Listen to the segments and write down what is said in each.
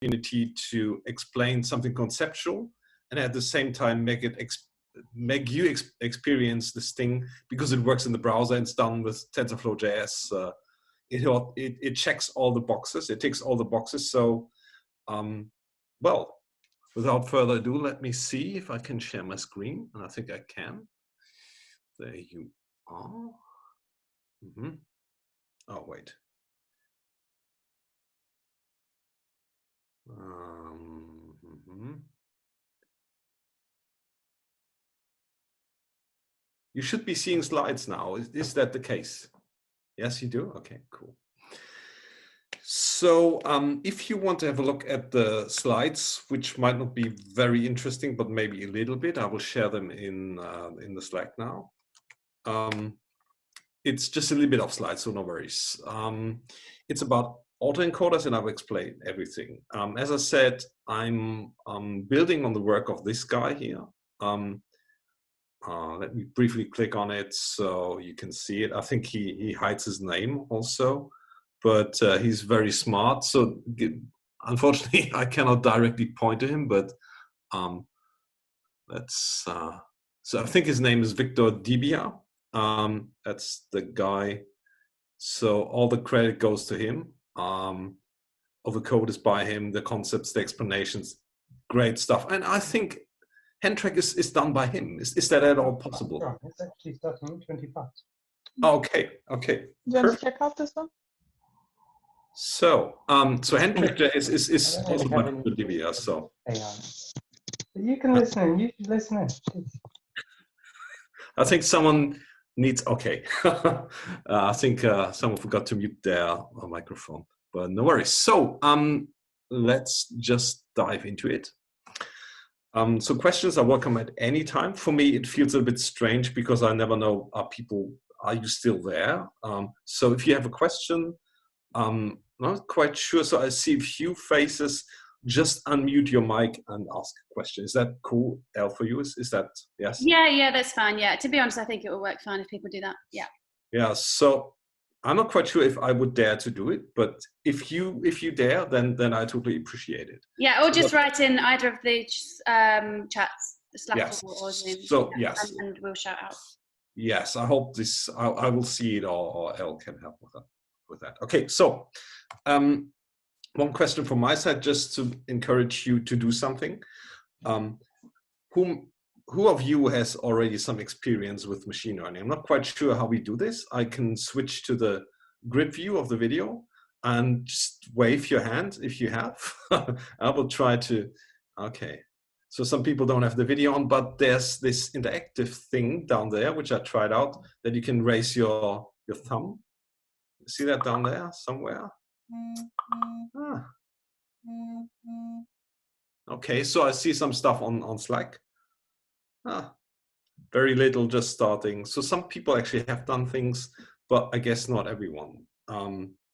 opportunity to explain something conceptual and at the same time make you experience this thing because it works in the browser and it's done with tensorflow.js. It checks all the boxes. It ticks all the boxes. So, well, without further ado, let me see if I can share my screen. And I think I can. There you are. Oh, wait. You should be seeing slides now. Is that the case? Yes, you do? Okay, cool. So if you want to have a look at the slides, which might not be very interesting, but maybe a little bit, I will share them in the Slack now. It's just a little bit of slides, so no worries. It's about autoencoders, and I'll explain everything. As I said, I'm building on the work of this guy here. Let me briefly click on it so you can see it. I think he hides his name also, but he's very smart. So unfortunately, I cannot directly point to him, but so I think his name is Victor Dibia. That's the guy. So all the credit goes to him. All the code is by him, the concepts, the explanations, great stuff. And I think Handtrack is done by him. Is that at all possible? Yeah, it's actually starting in 25. Okay, okay. You want to check out this one? So, Handtrack is also by Dibia. So you can listen in. You should listen in. I think someone needs. Okay, I think someone forgot to mute their microphone, but no worries. So, let's just dive into it. So questions are welcome at any time. For me, it feels a bit strange because I never know, are you still there? So if you have a question, not quite sure. So I see a few faces. Just unmute your mic and ask a question. Is that cool, El, for you? Is that, yes? Yeah, that's fine. Yeah, to be honest, I think it will work fine if people do that. Yeah. Yeah, so I'm not quite sure if I would dare to do it, but if you dare, then I totally appreciate it. Yeah, or just write in either of the chats, Slack yes. or Zoom. So yes, and we'll shout out. Yes, I hope this. I will see it, or Elle can help with that. Okay, so one question from my side, just to encourage you to do something. Who of you has already some experience with machine learning? I'm not quite sure how we do this. I can switch to the grid view of the video and just wave your hand if you have. I will try to, okay. So some people don't have the video on, but there's this interactive thing down there, which I tried out, that you can raise your thumb. See that down there somewhere? Okay, so I see some stuff on Slack. Very little, just starting. So some people actually have done things, but I guess not everyone.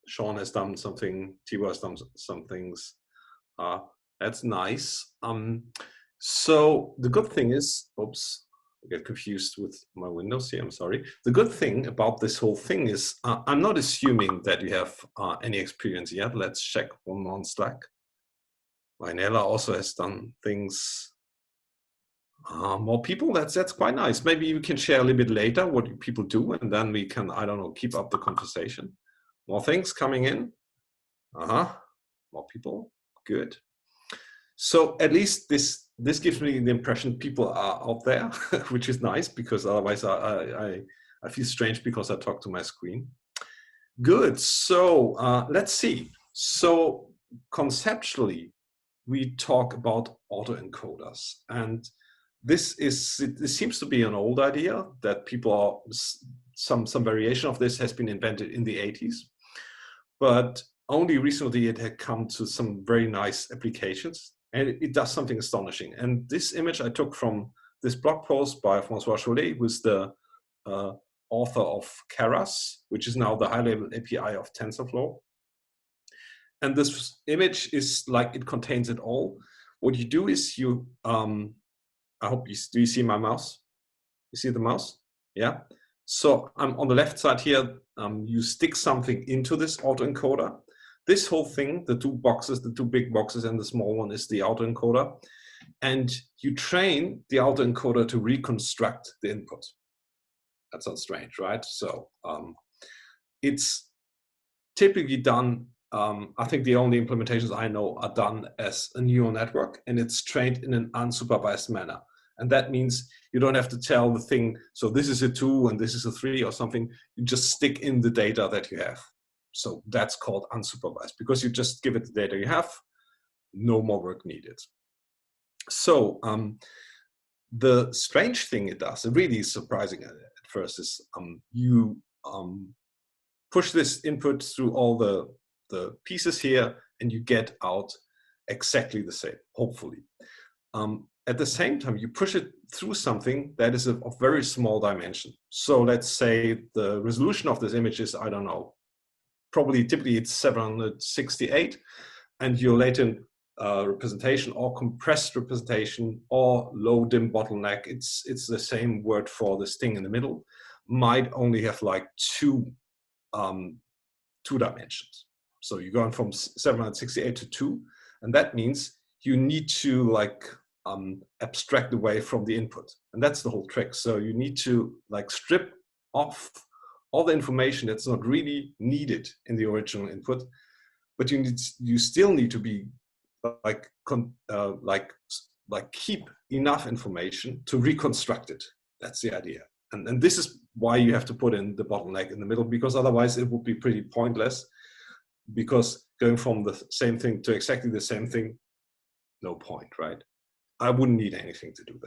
Sean has done something, Tibor has done some things. That's nice. So the good thing is, oops, I get confused with my windows here, I'm sorry. The good thing about this whole thing is I'm not assuming that you have any experience yet. Let's check one more on Slack. Vainella also has done things. More people, that's quite nice. Maybe you can share a little bit later what people do, and then we can, I don't know, keep up the conversation. More things coming in. More people, good. So at least this gives me the impression people are out there, which is nice, because otherwise I feel strange because I talk to my screen. Good, so let's see. So conceptually, we talk about autoencoders, and this seems to be an old idea that people are, some variation of this has been invented in the 80s, but only recently it had come to some very nice applications, and it does something astonishing. And this image I took from this blog post by François Chollet, who's the author of Keras, which is now the high-level API of TensorFlow. And this image is like, it contains it all. What you do is you, I hope do you see my mouse? You see the mouse? Yeah. So I'm on the left side here. You stick something into this autoencoder. this whole thing, the two boxes, the two big boxes and the small one is the autoencoder. And you train the autoencoder to reconstruct the input. That sounds strange, right? So it's typically done, I think the only implementations I know are done as a neural network, and it's trained in an unsupervised manner. And that means you don't have to tell the thing, so this is a 2 and this is a 3 or something. You just stick in the data that you have. So that's called unsupervised, because you just give it the data you have, no more work needed. So the strange thing it does, it really is surprising at first, is you push this input through all the pieces here, and you get out exactly the same, hopefully. At the same time, you push it through something that is of very small dimension. So let's say the resolution of this image is, I don't know, typically it's 768, and your latent representation or compressed representation or low dim bottleneck, it's the same word for this thing in the middle, might only have like two dimensions. So you're going from 768 to 2, and that means you need to like abstract away from the input, and that's the whole trick. So you need to like strip off all the information that's not really needed in the original input, but you still need to be like keep enough information to reconstruct it. That's the idea. And this is why you have to put in the bottleneck in the middle, because otherwise it would be pretty pointless, because going from the same thing to exactly the same thing, no point, right? I wouldn't need anything to do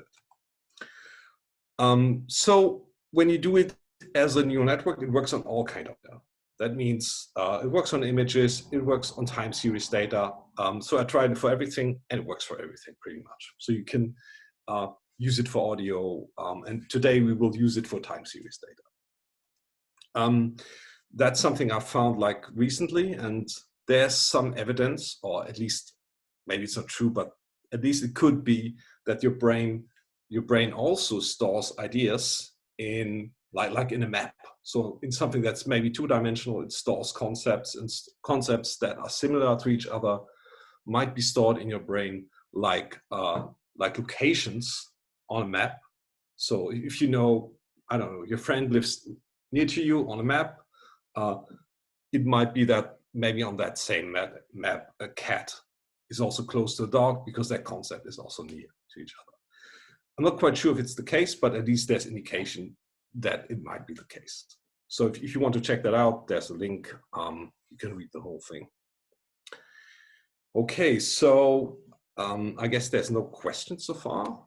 that. So when you do it as a neural network, it works on all kind of data. That means it works on images, it works on time series data. So I tried it for everything, and it works for everything pretty much. So you can use it for audio, and today we will use it for time series data. That's something I found like recently, and there's some evidence, or at least maybe it's not true, but at least it could be that your brain also stores ideas in like in a map. So in something that's maybe two-dimensional, it stores concepts, and concepts that are similar to each other might be stored in your brain like locations on a map. So if you know, I don't know, your friend lives near to you on a map, it might be that maybe on that same map a cat is also close to a dog, because that concept is also near to each other. I'm not quite sure if it's the case, but at least there's indication that it might be the case. So if you want to check that out, there's a link. You can read the whole thing. Okay, so I guess there's no questions so far.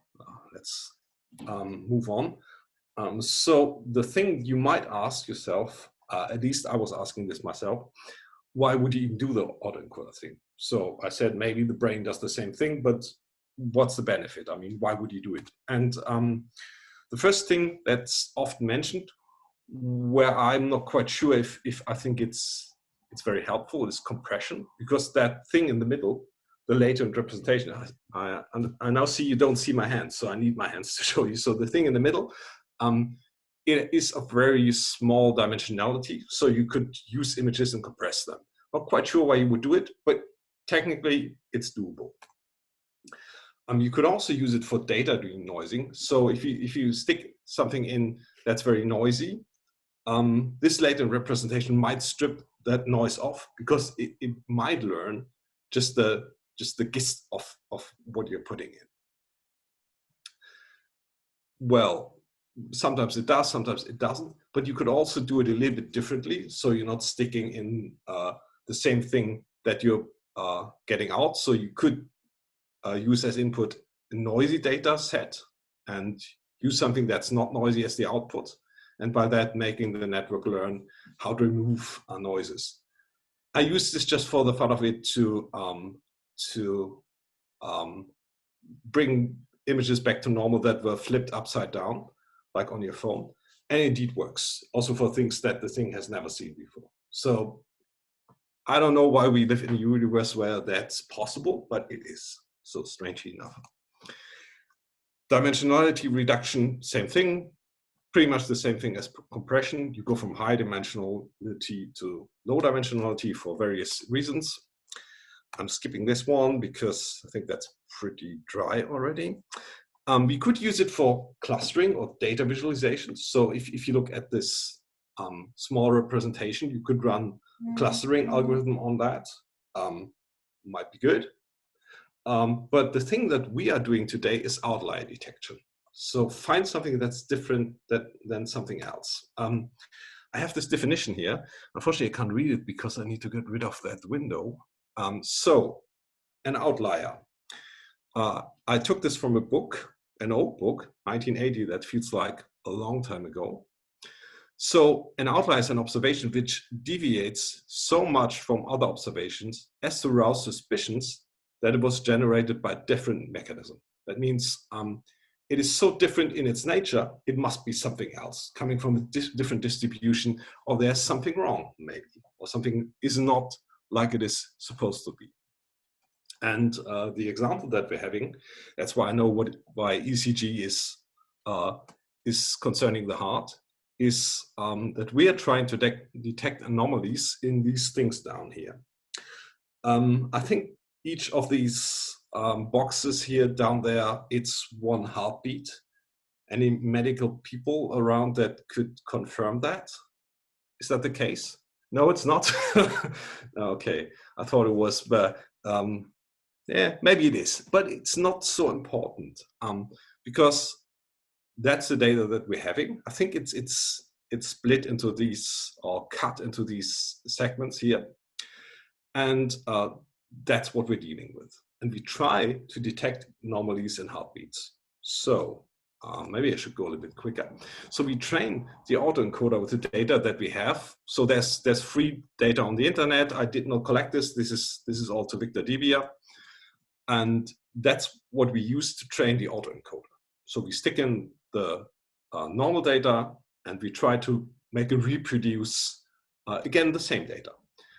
Let's move on. So the thing you might ask yourself, at least I was asking this myself, why would you even do the autoencoder thing? So I said maybe the brain does the same thing, but what's the benefit? I mean, why would you do it? And the first thing that's often mentioned, where I'm not quite sure if I think it's very helpful, is compression, because that thing in the middle, the latent representation, I now see you don't see my hands, so I need my hands to show you. So the thing in the middle, it is of very small dimensionality, so you could use images and compress them. Not quite sure why you would do it, but technically it's doable. You could also use it for data denoising. So if you stick something in that's very noisy, this latent representation might strip that noise off, because it might learn just the gist of what you're putting in. Well, sometimes it does, sometimes it doesn't, but you could also do it a little bit differently. So you're not sticking in the same thing that you're getting out. So you could use as input a noisy data set and use something that's not noisy as the output. And by that, making the network learn how to remove noises. I use this just for the fun of it to bring images back to normal that were flipped upside down, like on your phone. And it indeed works, also for things that the thing has never seen before. So I don't know why we live in a universe where that's possible, but it is, so strangely enough. Dimensionality reduction, same thing. pretty much the same thing as compression. You go from high dimensionality to low dimensionality for various reasons. I'm skipping this one because I think that's pretty dry already. We could use it for clustering or data visualization. So if you look at this small representation, you could run clustering algorithm on that. Might be good. But the thing that we are doing today is outlier detection. So find something that's different than something else. I have this definition here. Unfortunately, I can't read it because I need to get rid of that window. So an outlier. I took this from a book, an old book, 1980, that feels like a long time ago. So an outlier is an observation which deviates so much from other observations as to arouse suspicions that it was generated by a different mechanism. That means it is so different in its nature, it must be something else, coming from a different distribution, or there's something wrong, maybe, or something is not like it is supposed to be. And the example that we're having, that's why I know why ECG is concerning the heart, is that we are trying to detect anomalies in these things down here. I think each of these boxes here down there, it's one heartbeat. Any medical people around that could confirm that? Is that the case? No, it's not. Okay, I thought it was, but yeah, maybe it is, but it's not so important because that's the data that we're having. I think it's split into these, or cut into these segments here, and that's what we're dealing with. And we try to detect anomalies in heartbeats. So maybe I should go a little bit quicker. So we train the autoencoder with the data that we have. So there's free data on the internet. I did not collect this. This is all to Victor Devia. And that's what we use to train the autoencoder. So we stick in the normal data and we try to make it reproduce, again, the same data.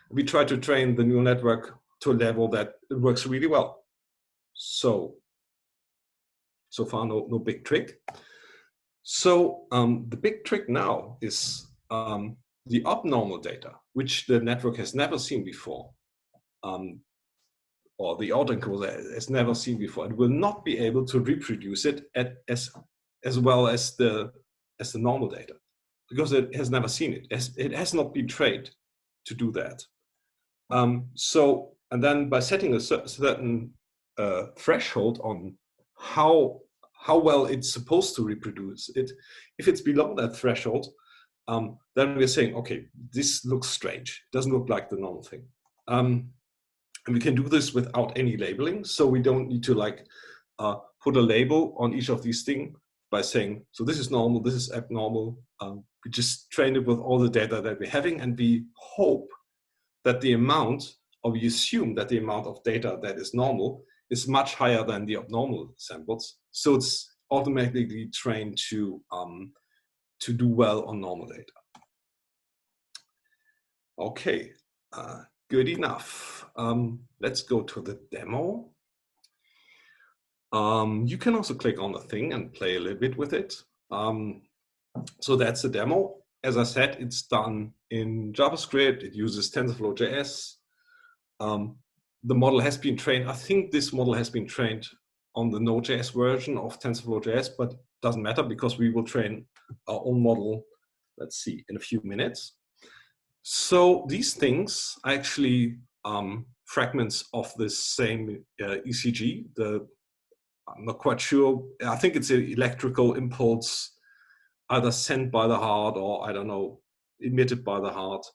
We try to train the neural network to a level that it works really well. So far, no big trick. So the big trick now is the abnormal data, which the network has never seen before. Or the autoencoder has never seen before, and will not be able to reproduce it as well as the normal data, because it has never seen it. It has not been trained to do that. And then by setting a certain threshold on how well it's supposed to reproduce it, if it's below that threshold, then we're saying, okay, this looks strange. It doesn't look like the normal thing. And we can do this without any labeling. So we don't need to like put a label on each of these things by saying, so this is normal, this is abnormal. We just train it with all the data that we're having, and we hope that the amount, or we assume that the amount of data that is normal is much higher than the abnormal samples. So it's automatically trained to do well on normal data. Okay, good enough. Let's go to the demo. You can also click on the thing and play a little bit with it. So that's the demo. As I said, it's done in JavaScript. It uses tensorflow.js. The model has been trained. I think this model has been trained on the Node.js version of tensorflow.js, but it doesn't matter because we will train our own model, let's see, in a few minutes. So these things are actually fragments of the same ECG. I'm not quite sure. I think it's an electrical impulse either sent by the heart or, I don't know, emitted by the heart.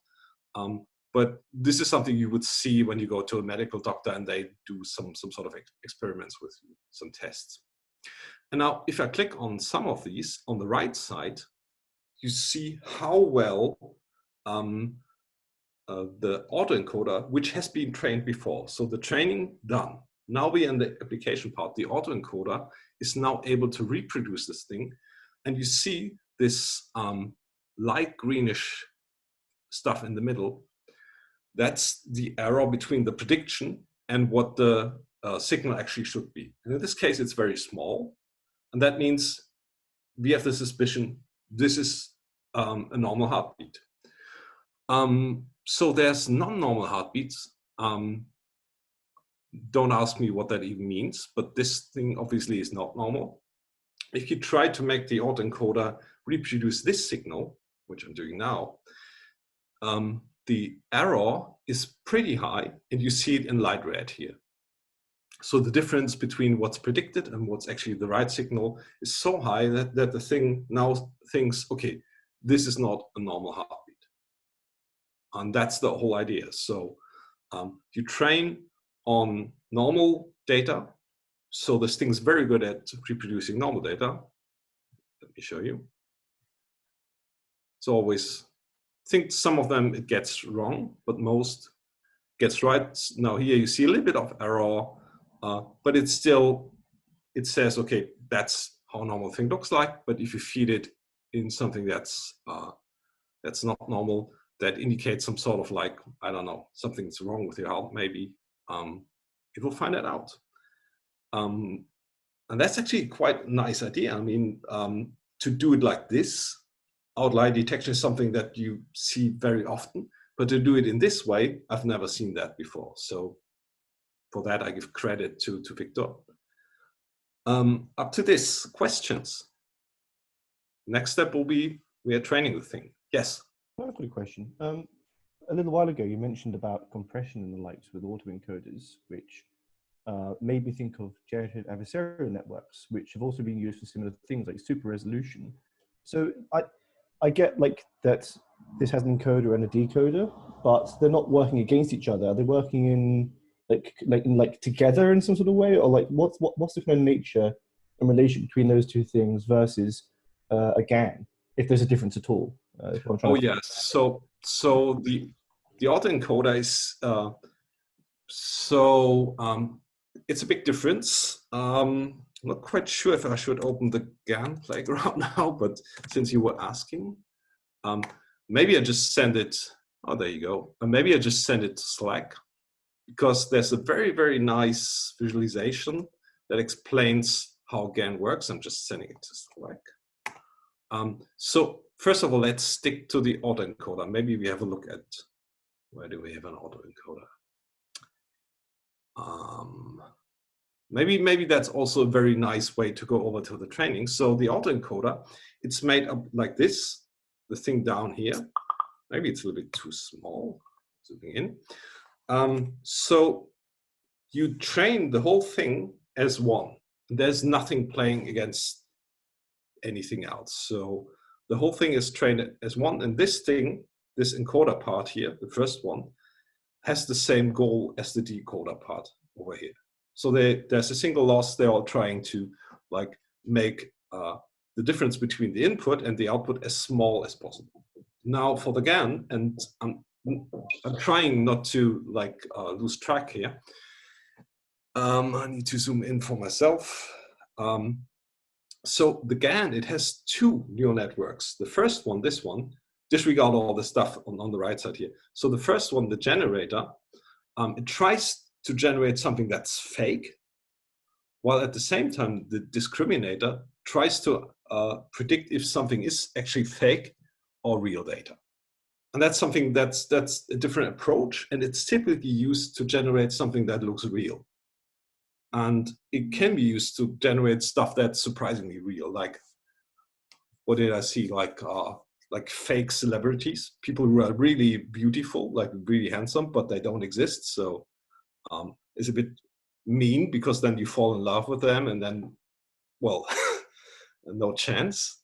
But this is something you would see when you go to a medical doctor and they do some sort of experiments with you, some tests. And now if I click on some of these on the right side, you see how well the autoencoder, which has been trained before. So the training done. Now we're in the application part. The autoencoder is now able to reproduce this thing. And you see this light greenish stuff in the middle. That's the error between the prediction and what the signal actually should be. And in this case, it's very small. And that means we have the suspicion this is a normal heartbeat. So there's non-normal heartbeats. Don't ask me what that even means, but this thing obviously is not normal. If you try to make the autoencoder reproduce this signal, which I'm doing now, the error is pretty high, and you see it in light red here. So the difference between what's predicted and what's actually the right signal is so high that the thing now thinks, okay, this is not a normal heartbeat. And that's the whole idea. So you train on normal data. So this thing's very good at reproducing normal data. Let me show you. It's always, I think some of them it gets wrong, but most gets right. Now here you see a little bit of error, but it's still, it says, okay, that's how a normal thing looks like. But if you feed it in something that's not normal, that indicates some sort of like, I don't know, something's wrong with your heart, maybe, it will find that out. And that's actually quite a nice idea. I mean, to do it like this, outlier detection is something that you see very often, but to do it in this way, I've never seen that before. So for that, I give credit to Victor. Up to this, questions. Next step will be, we are training the thing. Yes? I have a quick question. A little while ago, you mentioned about compression and the likes with autoencoders, which made me think of generative adversarial networks, which have also been used for similar things like super resolution. So I get like that this has an encoder and a decoder, but they're not working against each other. Are they working in like together in some sort of way, or like what's the kind of nature and relation between those two things versus a GAN, if there's a difference at all? Oh yes. So the autoencoder is it's a big difference. I'm not quite sure if I should open the GAN playground now, but since you were asking, maybe I just send it. Oh, there you go. Maybe I just send it to Slack, because there's a very, very nice visualization that explains how GAN works. I'm just sending it to Slack. So first of all, let's stick to the autoencoder. Maybe we have a look at, where do we have an autoencoder? Maybe that's also a very nice way to go over to the training. So the autoencoder, it's made up like this, the thing down here. Maybe it's a little bit too small, zooming in. So you train the whole thing as one. There's nothing playing against anything else. So the whole thing is trained as one, and this thing, this encoder part here, the first one, has the same goal as the decoder part over here. So there's a single loss. They're all trying to like make the difference between the input and the output as small as possible. Now for the GAN, and I'm trying not to like lose track here. I need to zoom in for myself. So the GAN, it has two neural networks. The first one, this one, disregard all the stuff on the right side here. So the first one, the generator, it tries to generate something that's fake, while at the same time, the discriminator tries to predict if something is actually fake or real data. And that's something that's a different approach, and it's typically used to generate something that looks real. And it can be used to generate stuff that's surprisingly real. Like, what did I see? Like fake celebrities, people who are really beautiful, like really handsome, but they don't exist. So it's a bit mean, because then you fall in love with them, and then, well, no chance.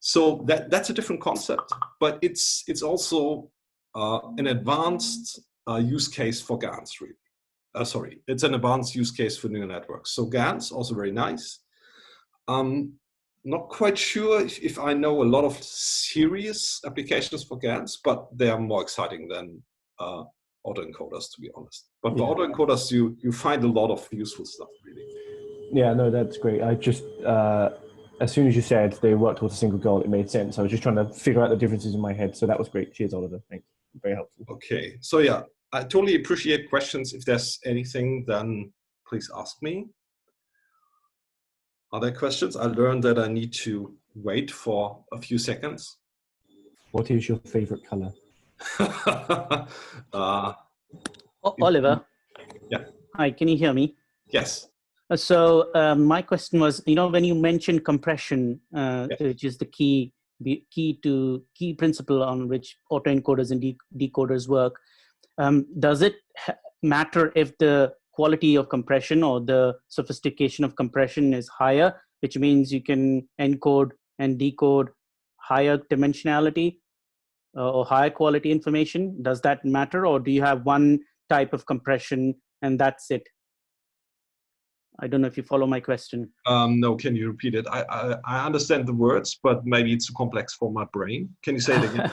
So that's a different concept, but it's also an advanced use case for GANs, really. Sorry, it's an advanced use case for neural networks. So GANs, also very nice. Not quite sure if I know a lot of serious applications for GANs, but they are more exciting than autoencoders, to be honest. But for autoencoders, you find a lot of useful stuff, really. Yeah, no, that's great. I just, as soon as you said they worked towards a single goal, it made sense. I was just trying to figure out the differences in my head. So that was great. Cheers, Oliver. Thanks. Very helpful. Okay. So yeah, I totally appreciate questions. If there's anything, then please ask me. Are there questions? I learned that I need to wait for a few seconds. What is your favorite color? Oliver. Yeah. Hi, can you hear me? Yes. So my question was, when you mentioned compression, which is the key principle on which autoencoders and decoders work, does it matter if the quality of compression or the sophistication of compression is higher, which means you can encode and decode higher dimensionality or higher quality information? Does that matter, or do you have one type of compression and that's it? I don't know if you follow my question. No, can you repeat it? I understand the words, but maybe it's too complex for my brain. Can you say it again?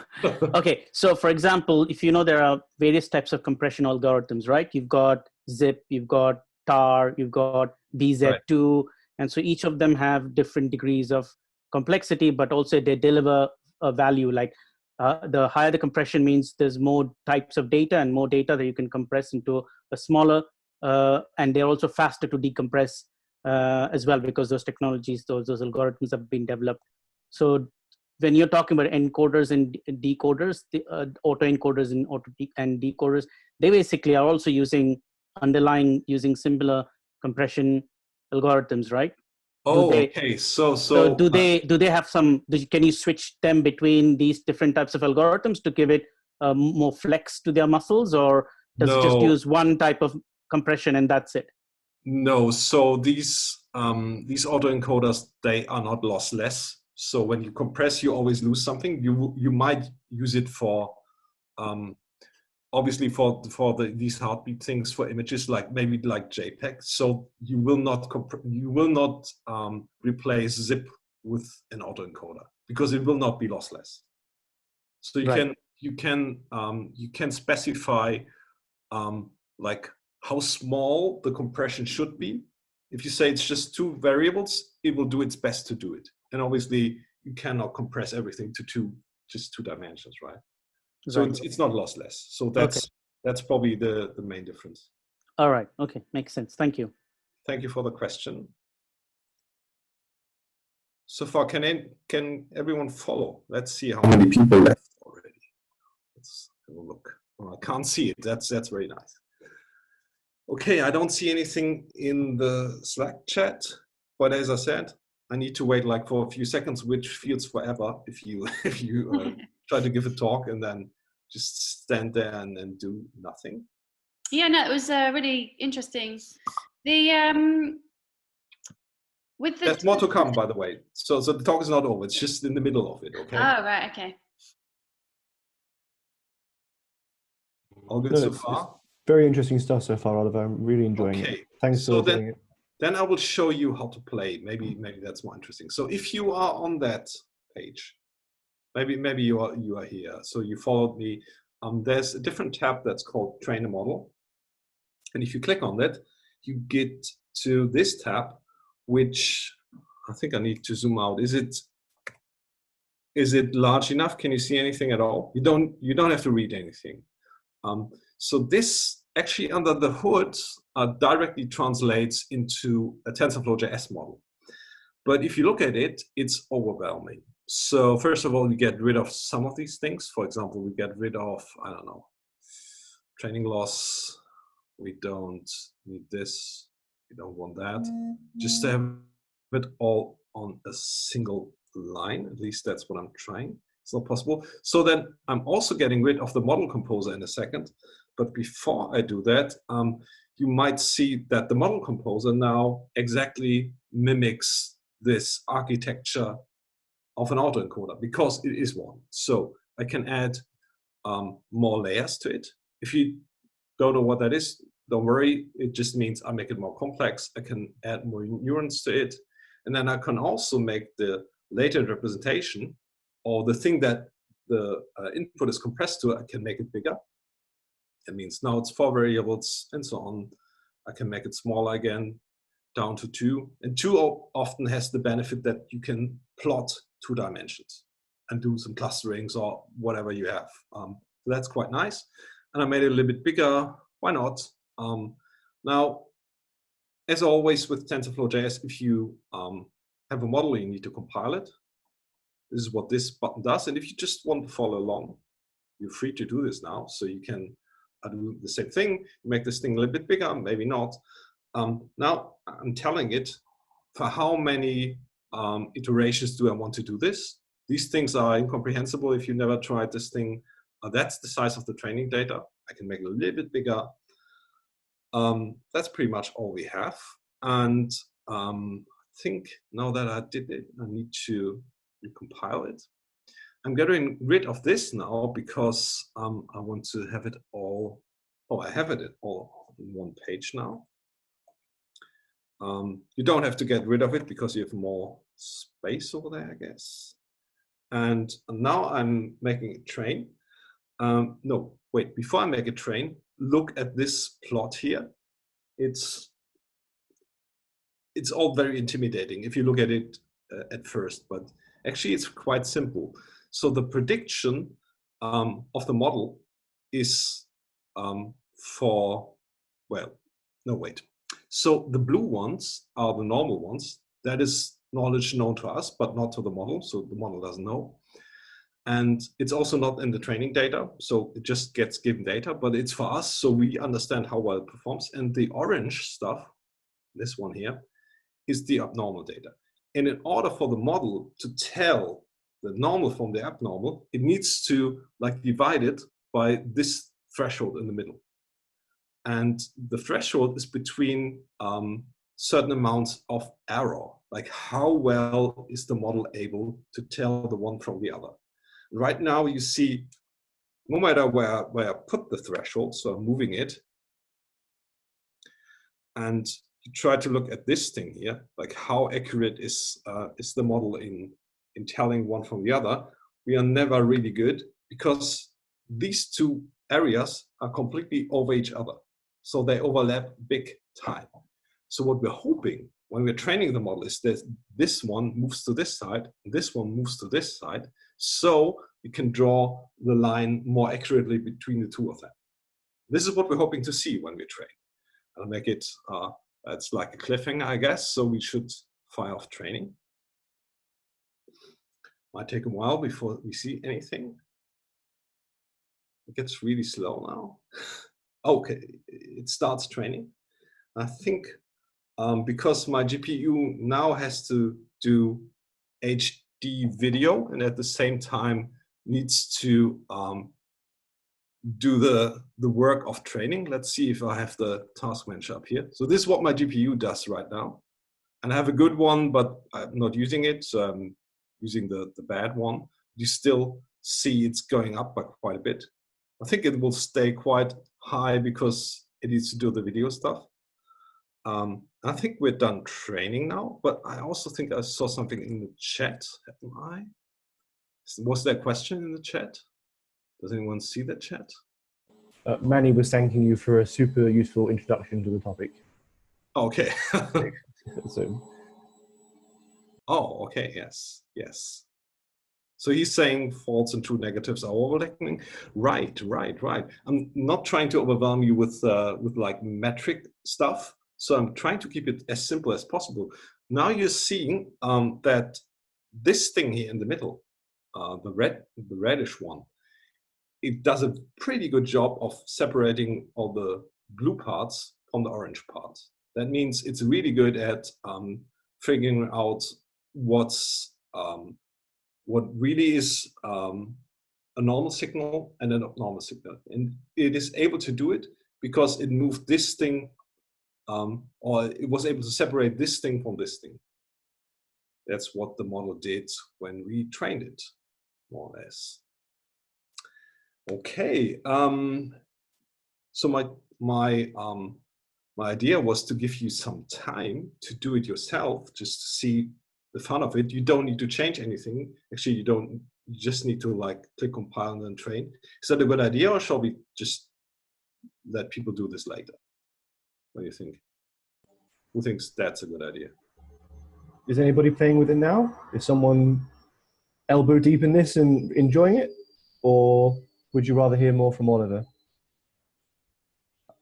Okay, so for example, if there are various types of compression algorithms, right? You've got zip, you've got tar, you've got BZ2, right. And so each of them have different degrees of complexity, but also they deliver a value. Like the higher the compression means there's more types of data and more data that you can compress into a smaller, and they're also faster to decompress as well, because those technologies, those algorithms have been developed. So when you're talking about encoders and decoders, the autoencoders and decoders, they basically are also using similar compression algorithms, right? Okay. So do they have some? Can you switch them between these different types of algorithms to give it more flex to their muscles, or does it just use one type of compression and that's it? No. So these autoencoders, they are not lossless. So when you compress, you always lose something. You might use it for obviously for these heartbeat things, for images like maybe like JPEG. So you will not replace zip with an autoencoder because it will not be lossless. So you can specify like how small the compression should be. If you say it's just two variables, it will do its best to do it. And obviously you cannot compress everything to just two dimensions, right? So it's not lossless. So that's probably the main difference. All right. Okay. Makes sense. Thank you. Thank you for the question. So far, can everyone follow? Let's see how many people left already. Let's have a look. Oh, I can't see it. That's very nice. Okay, I don't see anything in the Slack chat, but as I said, I need to wait like for a few seconds, which feels forever if you try to give a talk and then just stand there and do nothing. Yeah, no, it was really interesting. There's more to come, by the way. So the talk is not over. It's just in the middle of it. Okay. Oh, right. Okay. All good so far. Very interesting stuff so far, Oliver. I'm really enjoying it. Thanks for doing it. Then I will show you how to play. Maybe that's more interesting. So if you are on that page, maybe you are here. So you followed me. There's a different tab that's called Train a Model, and if you click on that, you get to this tab, which I think I need to zoom out. Is it large enough? Can you see anything at all? You don't have to read anything. So this actually under the hood directly translates into a TensorFlow.js model. But if you look at it, it's overwhelming. So first of all, you get rid of some of these things. For example, we get rid of, I don't know, training loss. We don't need this. We don't want that. Just to have it all on a single line. At least that's what I'm trying. It's not possible. So then I'm also getting rid of the model composer in a second. But before I do that, you might see that the model composer now exactly mimics this architecture of an autoencoder because it is one. So I can add more layers to it. If you don't know what that is, don't worry. It just means I make it more complex. I can add more neurons to it. And then I can also make the latent representation, or the thing that the input is compressed to, I can make it bigger. That means now it's 4 variables and so on. I can make it smaller again, down to 2. And 2 often has the benefit that you can plot 2 dimensions and do some clusterings or whatever you have. So that's quite nice. And I made it a little bit bigger. Why not? Now, as always with tensorflow.js, if you have a model, you need to compile it. This is what this button does. And if you just want to follow along, you're free to do this now. So you can do the same thing, make this thing a little bit bigger, maybe not. Now I'm telling it for how many iterations do I want to do this. These things are incomprehensible if you never tried this thing. That's the size of the training data. I can make it a little bit bigger. That's pretty much all we have. And I think now that I did it, I need to recompile it. I'm getting rid of this now because I want to have it all. Oh, I have it all on one page now. You don't have to get rid of it because you have more space over there, I guess. And now I'm making it train. No, wait, before I make it train, look at this plot here. It's all very intimidating if you look at it at first, but actually it's quite simple. So the prediction of the model is for, well, no, wait. So the blue ones are the normal ones. That is knowledge known to us, but not to the model. So the model doesn't know. And it's also not in the training data. So it just gets given data, but it's for us. So we understand how well it performs. And the orange stuff, this one here, is the abnormal data. And in order for the model to tell the normal from the abnormal, it needs to like divide it by this threshold in the middle. And the threshold is between certain amounts of error, like how well is the model able to tell the one from the other. Right now you see, no matter where I put the threshold, so I'm moving it, and you try to look at this thing here, like how accurate is the model in telling one from the other. We are never really good because these two areas are completely over each other. So they overlap big time. So what we're hoping when we're training the model is that this one moves to this side, this one moves to this side, so we can draw the line more accurately between the two of them. This is what we're hoping to see when we train. I'll make it, it's like a cliffhanger, I guess, so we should fire off training. Might take a while before we see anything. It gets really slow now. Okay, it starts training. I think because my GPU now has to do HD video and at the same time needs to do the work of training. Let's see if I have the task manager up here. So this is what my GPU does right now. And I have a good one, but I'm not using it, so I'm using the bad one. You still see it's going up by quite a bit. I think it will stay quite high because it needs to do the video stuff. I think we're done training now, but I also think I saw something in the chat. Am I? Was there a question in the chat? Does anyone see the chat? Manny was thanking you for a super useful introduction to the topic. Okay. So. Oh, okay, yes, yes. So he's saying false and true negatives are overlapping. Right. I'm not trying to overwhelm you with like metric stuff. So I'm trying to keep it as simple as possible. Now you're seeing that this thing here in the middle, the reddish one, it does a pretty good job of separating all the blue parts from the orange parts. That means it's really good at figuring out what really is a normal signal and an abnormal signal. And it is able to do it because it moved this thing, or it was able to separate this thing from this thing. That's what the model did when we trained it, more or less. Okay, so my idea was to give you some time to do it yourself, just to see the fun of it. You don't need to change anything. Actually, you just need to like click compile and then train. Is that a good idea, or shall we just let people do this later? What do you think? Who thinks that's a good idea? Is anybody playing with it now? Is someone elbow deep in this and enjoying it? Or would you rather hear more from Oliver?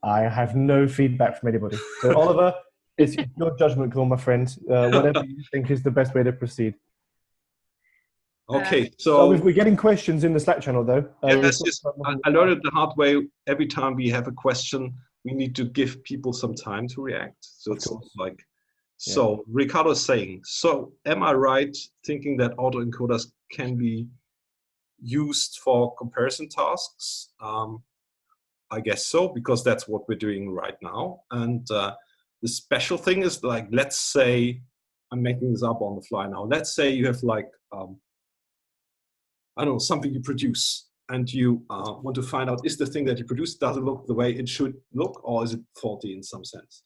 I have no feedback from anybody. So Oliver, It's your judgment call, my friend. Whatever you think is the best way to proceed. Okay, So so we're getting questions in the Slack channel, though. yes, yes. I learned it the hard way. Every time we have a question, we need to give people some time to react. So it's like, so Ricardo is saying, so am I right thinking that autoencoders can be used for comparison tasks? I guess so, because that's what we're doing right now. And the special thing is, like, let's say, I'm making this up on the fly now. Let's say you have like, I don't know, something you produce, and you want to find out, is the thing that you produce, does it look the way it should look, or is it faulty in some sense?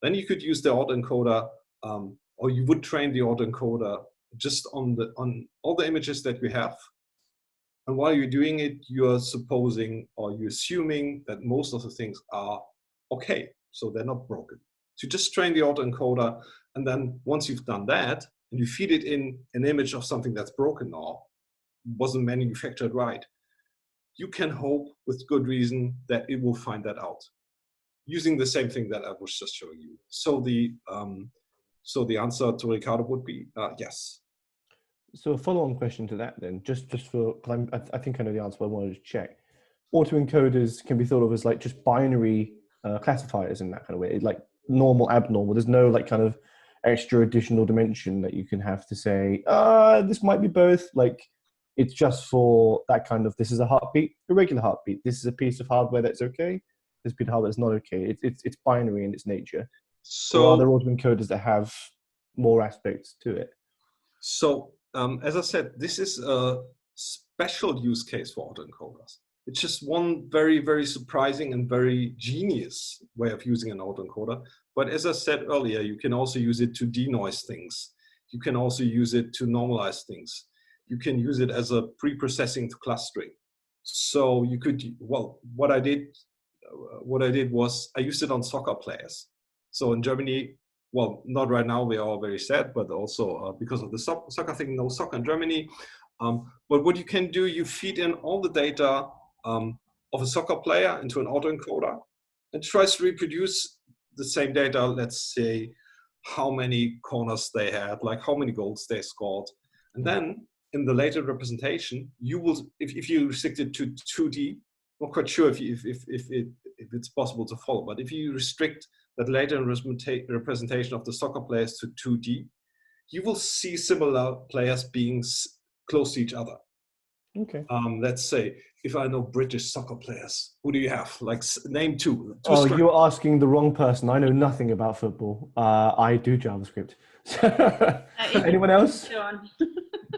Then you could use the autoencoder, or you would train the autoencoder just on all the images that we have. And while you're doing it, you're supposing, or you're assuming that most of the things are okay, so they're not broken. So you just train the autoencoder, and then once you've done that, and you feed it in an image of something that's broken or wasn't manufactured right, you can hope with good reason that it will find that out using the same thing that I was just showing you. So the answer to Ricardo would be yes. So a follow-on question to that then, just for, I think I know the answer, but I wanted to check. Autoencoders can be thought of as like just binary classifiers in that kind of way, like normal, abnormal. There's no like kind of extra additional dimension that you can have to say, this might be both. Like it's just for that kind of, this is a heartbeat, irregular heartbeat. This is a piece of hardware that's okay. This piece of hardware that's not okay. It's binary in its nature. So are there autoencoders that have more aspects to it? So as I said, this is a special use case for autoencoders. It's just one very, very surprising and very genius way of using an autoencoder. But as I said earlier, you can also use it to denoise things. You can also use it to normalize things. You can use it as a pre-processing to clustering. So you could, well, what I did was I used it on soccer players. So in Germany, well, not right now, we are all very sad, but also because of the soccer thing, no soccer in Germany. But what you can do, you feed in all the data of a soccer player into an autoencoder and tries to reproduce the same data, let's say how many corners they had, like how many goals they scored. And then in the later representation, you will, if you restrict it to 2D, not quite sure if it's possible to follow, but if you restrict that later representation of the soccer players to 2D, you will see similar players being close to each other. Okay. Let's say, if I know British soccer players, who do you have? Like, name two. Oh, you're asking the wrong person. I know nothing about football. I do JavaScript. Anyone else?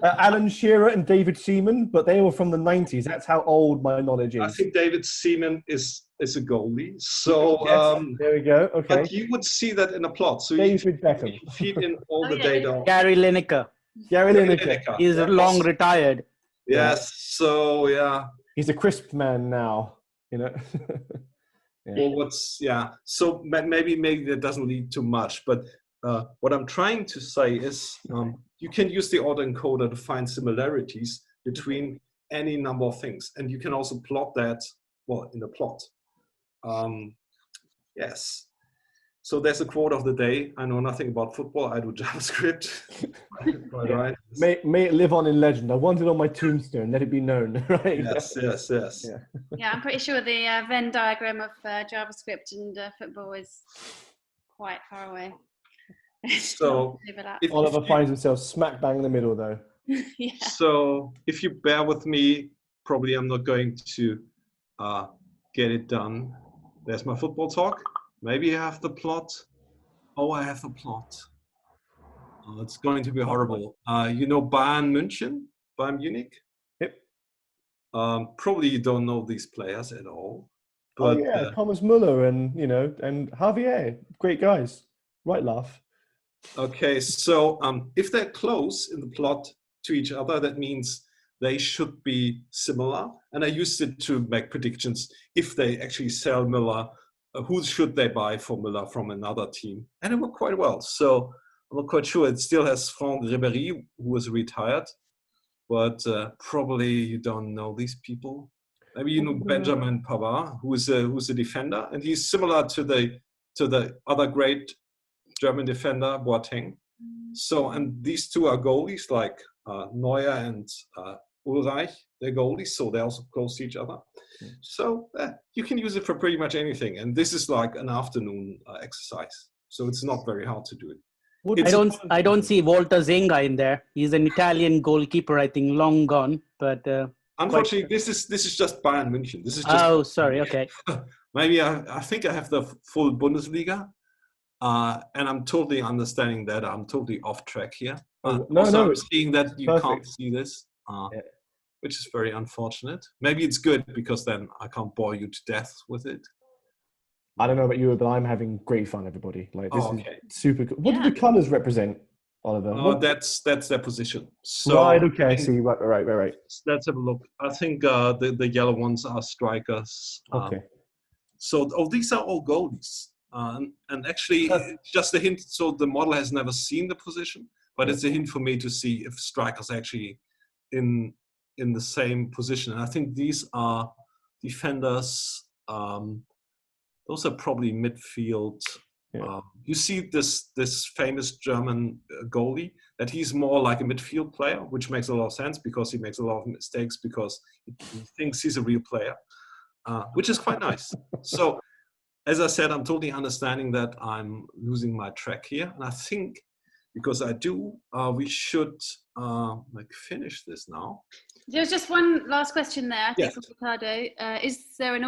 Alan Shearer and David Seaman, but they were from the 90s. That's how old my knowledge is. I think David Seaman is a goalie. So yes, there we go. Okay. But you would see that in a plot. So David Beckham. You feed in all the data. Gary Lineker. Gary Lineker. He's long retired. Yes. So yeah. He's a crisp man now. You know. Well, so maybe that doesn't lead to much, but what I'm trying to say is you can use the autoencoder to find similarities between any number of things, and you can also plot that, well, in the plot. Yes. So there's a quote of the day. I know nothing about football. I do JavaScript. Right. May it live on in legend. I want it on my tombstone. Let it be known. Right. Yes. Yeah, I'm pretty sure the Venn diagram of JavaScript and football is quite far away. So Oliver finds himself smack bang in the middle, though. Yeah. So if you bear with me, probably I'm not going to get it done. There's my football talk. Maybe I have the plot. Oh, I have the plot. Oh, it's going to be horrible. You know Bayern Munich? Yep. Probably you don't know these players at all. But, Thomas Muller and Javier, great guys. Right laugh. Okay, so if they're close in the plot to each other, that means they should be similar. And I used it to make predictions. If they actually sell Müller, who should they buy for Müller from another team? And it worked quite well. So I'm not quite sure. It still has Franck Ribéry, who was retired. But probably you don't know these people. Maybe you know Benjamin Pavard, who's a defender. And he's similar to the other great German defender Boateng. So, and these two are goalies, like Neuer and Ulreich. They're goalies, so they're also close to each other. So you can use it for pretty much anything. And this is like an afternoon exercise. So it's not very hard to do it. What I don't see Walter Zenga in there. He's an Italian goalkeeper, I think, long gone. But unfortunately, this is just Bayern München. This is just. Oh, sorry. Okay. Maybe I think I have the full Bundesliga, and I'm totally understanding that I'm totally off track here. No, I'm seeing that you perfect. can't see this, which is very unfortunate. Maybe it's good because then I can't bore you to death with it. I don't know about you, but I'm having great fun, everybody. Like this is super cool. What do the colours represent, Oliver? That's their position. So right, okay, I see. Right. Let's have a look. I think the yellow ones are strikers. Okay. So these are all goalies. And actually, it's just a hint. So the model has never seen the position, but it's a hint for me to see if strikers are actually in the same position. And I think these are defenders. Those are probably midfield. Yeah. You see this famous German goalie, that he's more like a midfield player, which makes a lot of sense because he makes a lot of mistakes because he thinks he's a real player, which is quite nice. So, as I said, I'm totally understanding that I'm losing my track here. And I think because I do, we should finish this now. There's just one last question there, I think, Yes. from Ricardo. Is there an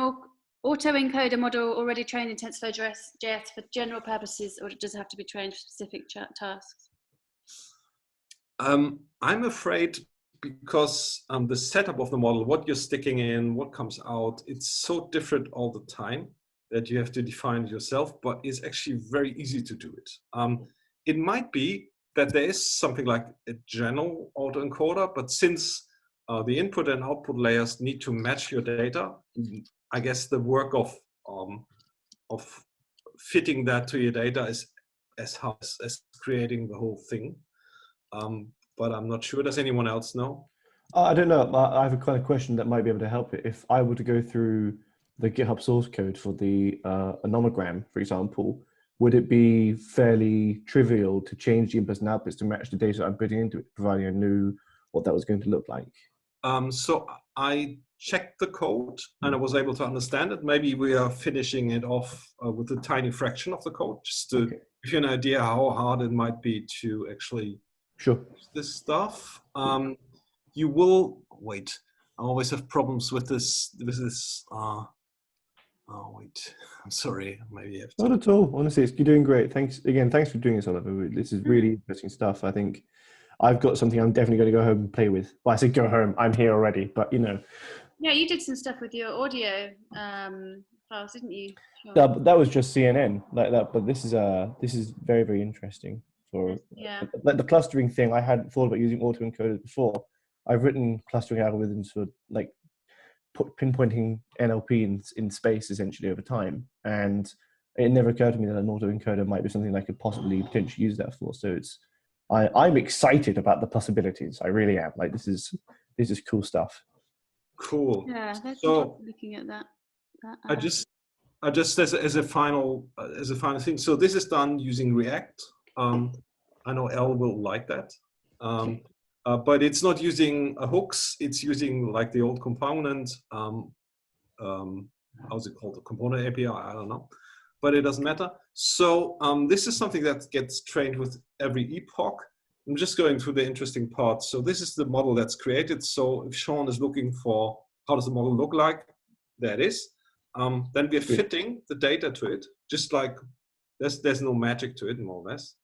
autoencoder model already trained in TensorFlow.js for general purposes, or does it have to be trained for specific tasks? I'm afraid because the setup of the model, what you're sticking in, what comes out, it's so different all the time that you have to define it yourself, but it's actually very easy to do it. It might be that there is something like a general autoencoder, but since the input and output layers need to match your data, I guess the work of fitting that to your data is as hard as creating the whole thing. But I'm not sure. Does anyone else know? I don't know. I have a kind of question that might be able to help it. If I were to go through the GitHub source code for the anomagram, for example, would it be fairly trivial to change the inputs and outputs to match the data I'm putting into it, providing I knew what that was going to look like? So I checked the code and I was able to understand it. Maybe we are finishing it off with a tiny fraction of the code, just to give you an idea how hard it might be to actually use this stuff. You will wait. I always have problems with this. Oh wait, I'm sorry. Maybe I have to. Not at all. Honestly, you're doing great. Thanks again. Thanks for doing this, Oliver. This is really interesting stuff. I think I've got something I'm definitely going to go home and play with. Well, I say go home. I'm here already, but you know. Yeah, you did some stuff with your audio files, didn't you? Sure. That was just CNN like that, but this is very, very interesting for like the clustering thing. I hadn't thought about using autoencoders before. I've written clustering algorithms for like pinpointing NLP in space essentially over time, and it never occurred to me that an autoencoder might be something I could possibly potentially use that for. So I'm excited about the possibilities. I really am. Like this is cool stuff. Cool. Yeah, that's so looking at that. I just as a final thing. So this is done using React. I know Elle will like that. But it's not using hooks. It's using like the old component. How's it called? The component API. I don't know, but it doesn't matter. So this is something that gets trained with every epoch. I'm just going through the interesting parts. So this is the model that's created. So if Sean is looking for how does the model look like, there it is. Then we're fitting the data to it, just like there's no magic to it, more or less.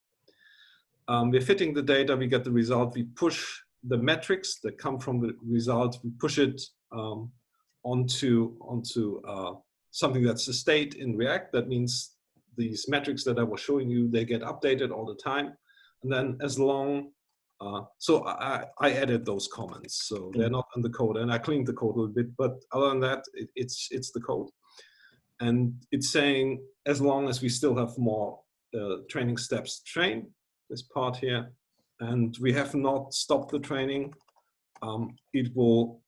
We're fitting the data, we get the result, we push the metrics that come from the result, we push it onto something that's a state in React. That means these metrics that I was showing you, they get updated all the time. And then as long, so I added those comments, so they're not in the code, and I cleaned the code a little bit, but other than that, it's the code. And it's saying, as long as we still have more training steps to train, this part here, and we have not stopped the training, it will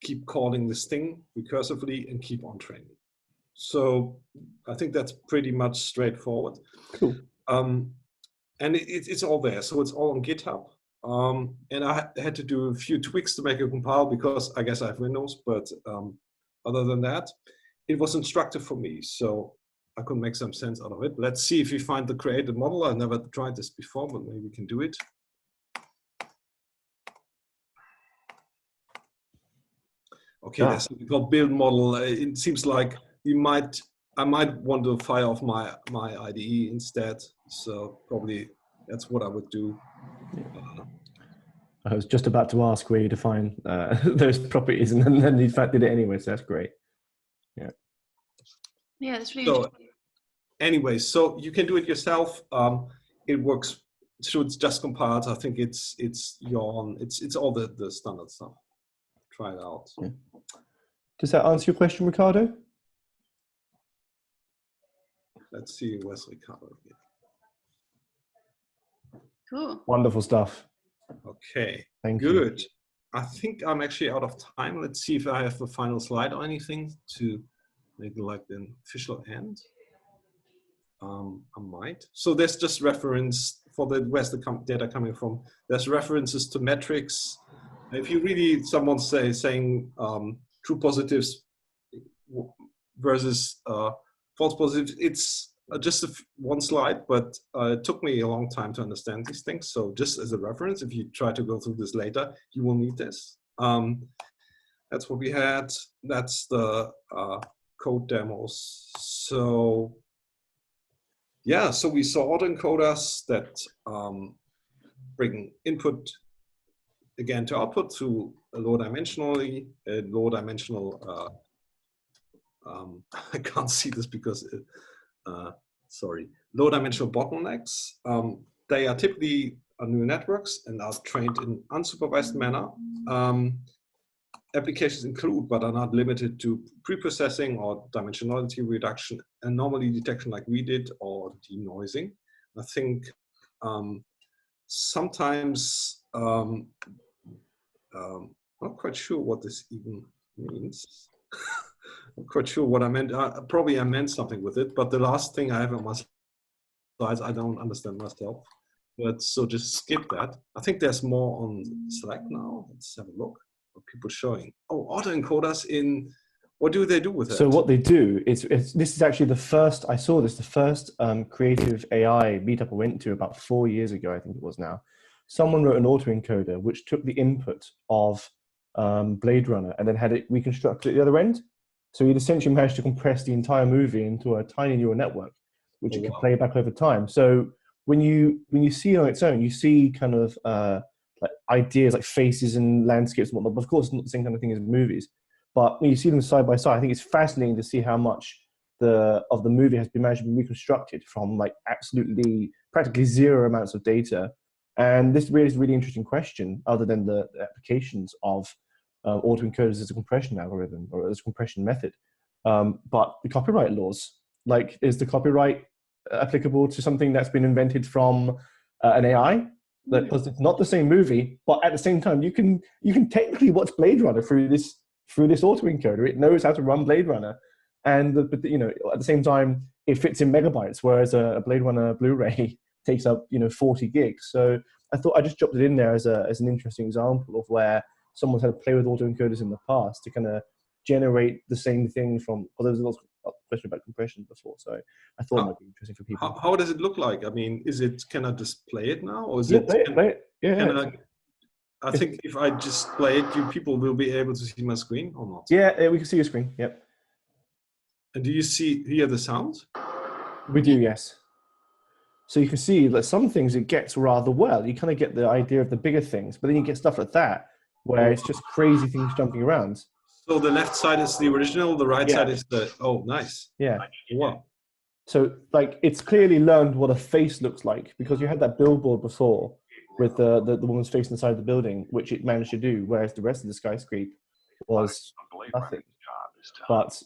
keep calling this thing recursively and keep on training. So I think that's pretty much straightforward. Cool. And it's all there. So it's all on GitHub. And I had to do a few tweaks to make it compile because I guess I have Windows, but other than that, it was instructive for me. So I could make some sense out of it. Let's see if we find the created model. I've never tried this before, but maybe we can do it. Okay, there's something called build model. It seems like I might want to fire off my IDE instead. So probably that's what I would do. I was just about to ask where you define those properties, and then you in fact did it anyway. So that's great. Yeah. Yeah, that's really So interesting. anyway, so you can do it yourself. It works. So it's just compiled. I think it's all the standard stuff. Try it out. Yeah. Does that answer your question, Ricardo? Let's see where's Ricardo here. Cool. Wonderful stuff. Okay, Thank you. good. I think I'm actually out of time. Let's see if I have a final slide or anything to make it like the official end. I might. So there's just reference for the where's the data coming from. There's references to metrics. If you really someone saying true positives versus false positives, it's just one slide, but it took me a long time to understand these things. So just as a reference, if you try to go through this later, you will need this. That's what we had. That's the code demos. So yeah, so we saw autoencoders that bring input again to output through a low dimensional. I can't see this because sorry, low dimensional bottlenecks. They are typically neural networks and are trained in unsupervised manner. Applications include, but are not limited to, preprocessing or dimensionality reduction, anomaly detection like we did, or denoising. I think sometimes, I'm not quite sure what this even means. I'm quite sure what I meant. Probably I meant something with it, but the last thing I have on my slides, I don't understand myself. But so just skip that. I think there's more on Slack now. Let's have a look. What people showing? Oh, autoencoders in. What do they do with that? So what they do is this is actually the first I saw this. The first creative AI meetup I went to about 4 years ago, I think it was now. Someone wrote an autoencoder which took the input of Blade Runner and then had it reconstructed at the other end. So you'd essentially managed to compress the entire movie into a tiny neural network, which it could play back over time. So when you see it on its own, you see kind of like ideas like faces and landscapes and whatnot. But of course, it's not the same kind of thing as movies. But when you see them side by side, I think it's fascinating to see how much of the movie has been managed to be reconstructed from like absolutely practically zero amounts of data. And this raises a really interesting question, other than the applications of autoencoders as a compression algorithm or as a compression method. But the copyright laws, like, is the copyright applicable to something that's been invented from an AI? Because it's not the same movie, but at the same time, you can technically watch Blade Runner through this autoencoder. It knows how to run Blade Runner, and but you know, at the same time, it fits in megabytes, whereas a Blade Runner Blu-ray takes up 40 gigs. So I thought I just dropped it in there as an interesting example of where someone's had to play with autoencoders in the past to kind of generate the same thing from. Well, there was a lot of question about compression before, so I thought it might be interesting for people. How does it look like? I mean, can I display it now, or is Yeah, it? play it. Yeah. I think if I just play it, people will be able to see my screen or not. Yeah, we can see your screen. Yep. And do you hear the sound? We do, yes. So you can see that some things it gets rather well. You kind of get the idea of the bigger things, but then you get stuff like that where it's just crazy things jumping around. So the left side is the original, the right side is the. Oh, nice. Yeah. Wow. So like it's clearly learned what a face looks like, because you had that billboard before with the woman's face inside the building, which it managed to do, whereas the rest of the skyscraper was nothing. But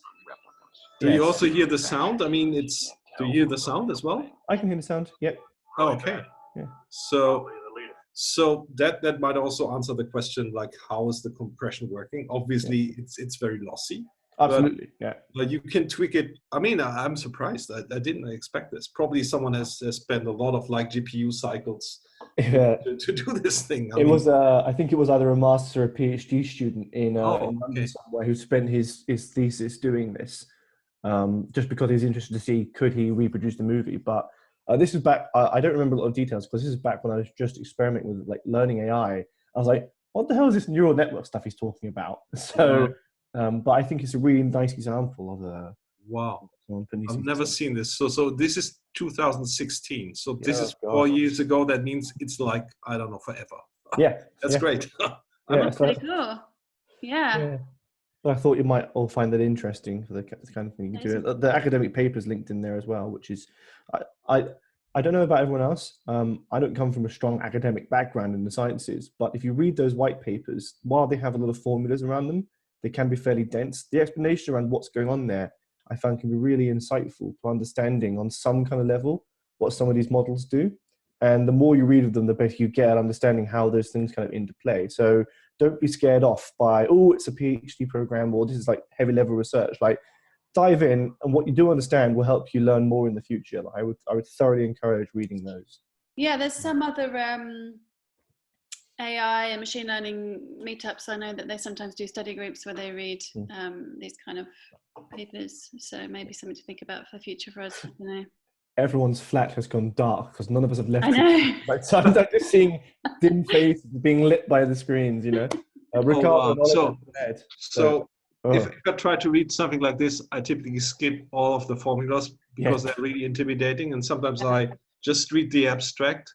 do you also hear the sound? I mean, do you hear the sound as well? I can hear the sound. Yep. Oh, okay. Yeah. So that might also answer the question, like, how is the compression working? Obviously, it's very lossy. Absolutely, yeah. But you can tweak it. I mean, I'm surprised. I didn't expect this. Probably someone has spent a lot of like GPU cycles Yeah. to do this thing. It was, I think it was either a master or a PhD student in London okay. somewhere who spent his thesis doing this, just because he's interested to see could he reproduce the movie. But this is back. I don't remember a lot of details because this is back when I was just experimenting with like learning AI. I was like, what the hell is this neural network stuff he's talking about? So, but I think it's a really nice example of a. Wow. I've never seen this. So this is 2016. So this is 4 years ago. That means it's like, I don't know, forever. Yeah. That's great. That's pretty cool. Yeah. I thought you might all find that interesting for the kind of thing you do. The academic papers linked in there as well, which is, I don't know about everyone else. I don't come from a strong academic background in the sciences, but if you read those white papers, while they have a lot of formulas around them, they can be fairly dense. The explanation around what's going on there, I found can be really insightful to understanding on some kind of level what some of these models do. And the more you read of them, the better you get at understanding how those things kind of interplay. So don't be scared off by, oh, it's a PhD program or this is like heavy level research. Like dive in, and what you do understand will help you learn more in the future. Like, I would thoroughly encourage reading those. Yeah, there's some other AI and machine learning meetups. I know that they sometimes do study groups where they read these kind of papers. So maybe something to think about for the future for us. You know. Everyone's flat has gone dark because none of us have left. I know. Like, so I'm like just seeing dim faces being lit by the screens, you know. Ricardo and Oliver so if I try to read something like this, I typically skip all of the formulas because they're really intimidating, and sometimes I just read the abstract,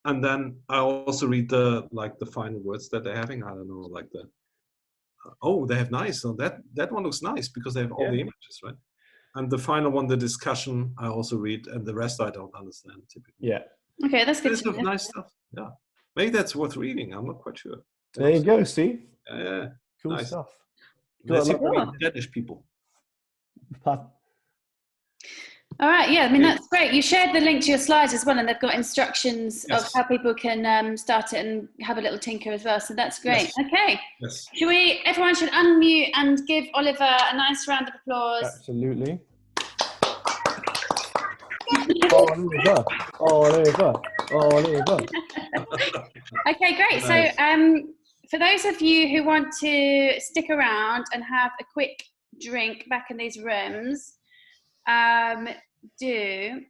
and then I also read the final words that they're having. I don't know, like they have nice. So that one looks nice because they have all the images, right? And the final one, the discussion, I also read, and the rest I don't understand typically. Yeah. Okay, that's good. There's nice stuff. Yeah, maybe that's worth reading. I'm not quite sure. There you go. See. Yeah. Cool stuff. Let's see Danish people. All right, yeah, I mean, that's great. You shared the link to your slides as well, and they've got instructions of how people can start it and have a little tinker as well. So that's great. Yes. Okay. Yes. Everyone should unmute and give Oliver a nice round of applause. Absolutely. Oliver. Okay, great. Nice. So for those of you who want to stick around and have a quick drink back in these rooms, do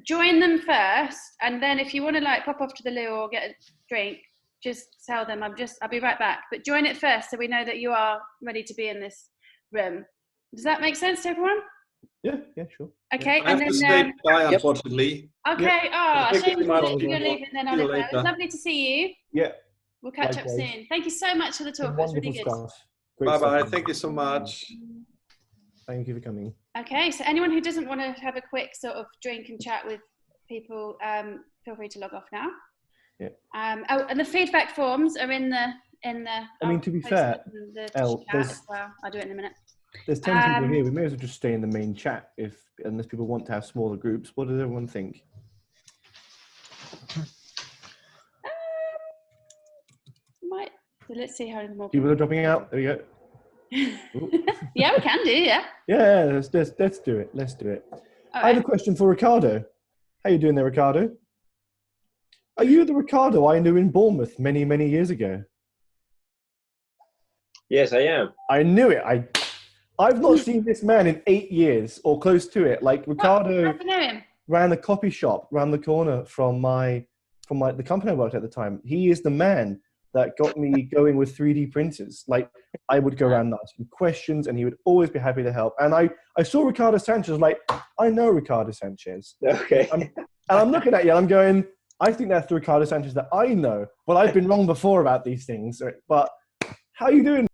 join them first, and then if you want to like pop off to the loo or get a drink, just tell them I'll be right back, but join it first so we know that you are ready to be in this room. Does that make sense to everyone? Yeah, sure. Okay. I have to say bye, unfortunately. Okay. Shame you're leaving then, Oliver. It was lovely to see you. Yeah. We'll catch up soon. Thank you so much for the talk. It's really good. Bye. Thank you so much. Thank you for coming. Okay, so anyone who doesn't want to have a quick sort of drink and chat with people, feel free to log off now. Yeah. And the feedback forms are in the. I mean, to be fair, well. I'll do it in a minute. There's 10 people here. We may as well just stay in the main chat unless people want to have smaller groups. What does everyone think? So let's see how many more people are dropping out. There we go. Yeah, we can do. Yeah. Yeah, let's do it. Let's do it. I have a question for Ricardo. How you doing there, Ricardo? Are you the Ricardo I knew in Bournemouth many, many years ago? Yes, I am. I knew it. I've not seen this man in 8 years or close to it. Like Ricardo ran a copy shop around the corner from the company I worked at the time. He is the man that got me going with 3D printers. Like I would go around asking questions and he would always be happy to help. And I saw Ricardo Sanchez, like, I know Ricardo Sanchez. Okay. And I'm looking at you and I'm going, I think that's the Ricardo Sanchez that I know. But I've been wrong before about these things. But how you doing,